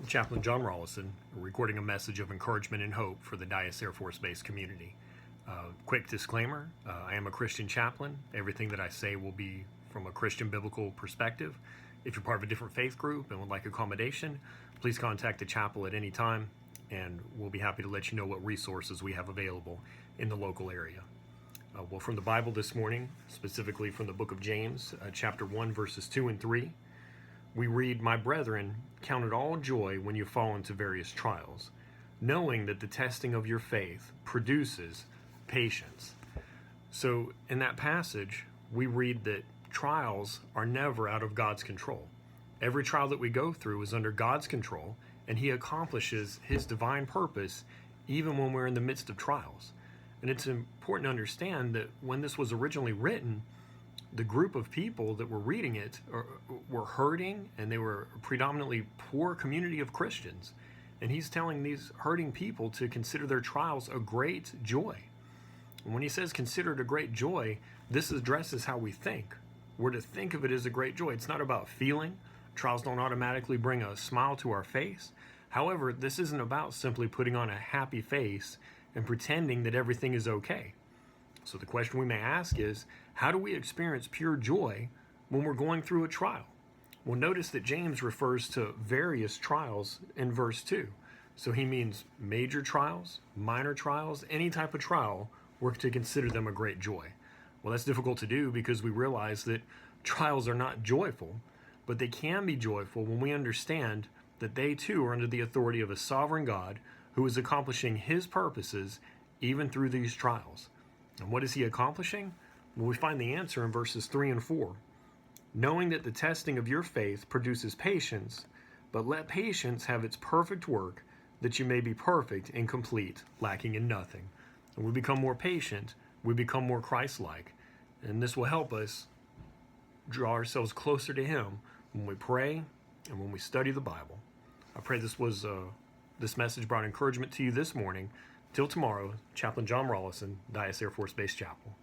Chaplain John Rawlison, recording a message of encouragement and hope for the Dyess Air Force Base community. Quick disclaimer, I am a Christian chaplain. Everything that I say will be from a Christian biblical perspective. If you're part of a different faith group and would like accommodation, please contact the chapel at any time, and we'll be happy to let you know what resources we have available in the local area. Well, from the Bible this morning, specifically from the book of James, chapter 1, verses 2 and 3, we read, "My brethren, count it all joy when you fall into various trials, knowing that the testing of your faith produces patience." So in that passage, we read that trials are never out of God's control. Every trial that we go through is under God's control, and He accomplishes His divine purpose even when we're in the midst of trials. And it's important to understand that when this was originally written, the group of people that were reading it were hurting, and they were a predominantly poor community of Christians. And He's telling these hurting people to consider their trials a great joy. And when He says consider it a great joy, this addresses how we think. We're to think of it as a great joy. It's not about feeling. Trials don't automatically bring a smile to our face. However, this isn't about simply putting on a happy face and pretending that everything is okay. So the question we may ask is, how do we experience pure joy when we're going through a trial? Well, notice that James refers to various trials in verse 2. So he means major trials, minor trials, any type of trial, we're to consider them a great joy. Well, that's difficult to do because we realize that trials are not joyful, but they can be joyful when we understand that they too are under the authority of a sovereign God who is accomplishing His purposes even through these trials. And what is He accomplishing? Well, we find the answer in verses 3 and 4. "Knowing that the testing of your faith produces patience, but let patience have its perfect work, that you may be perfect and complete, lacking in nothing." And we become more patient, we become more Christ-like. And this will help us draw ourselves closer to Him when we pray and when we study the Bible. I pray this message brought encouragement to you this morning. Till tomorrow, Chaplain John Rawlison, Dyess Air Force Base Chapel.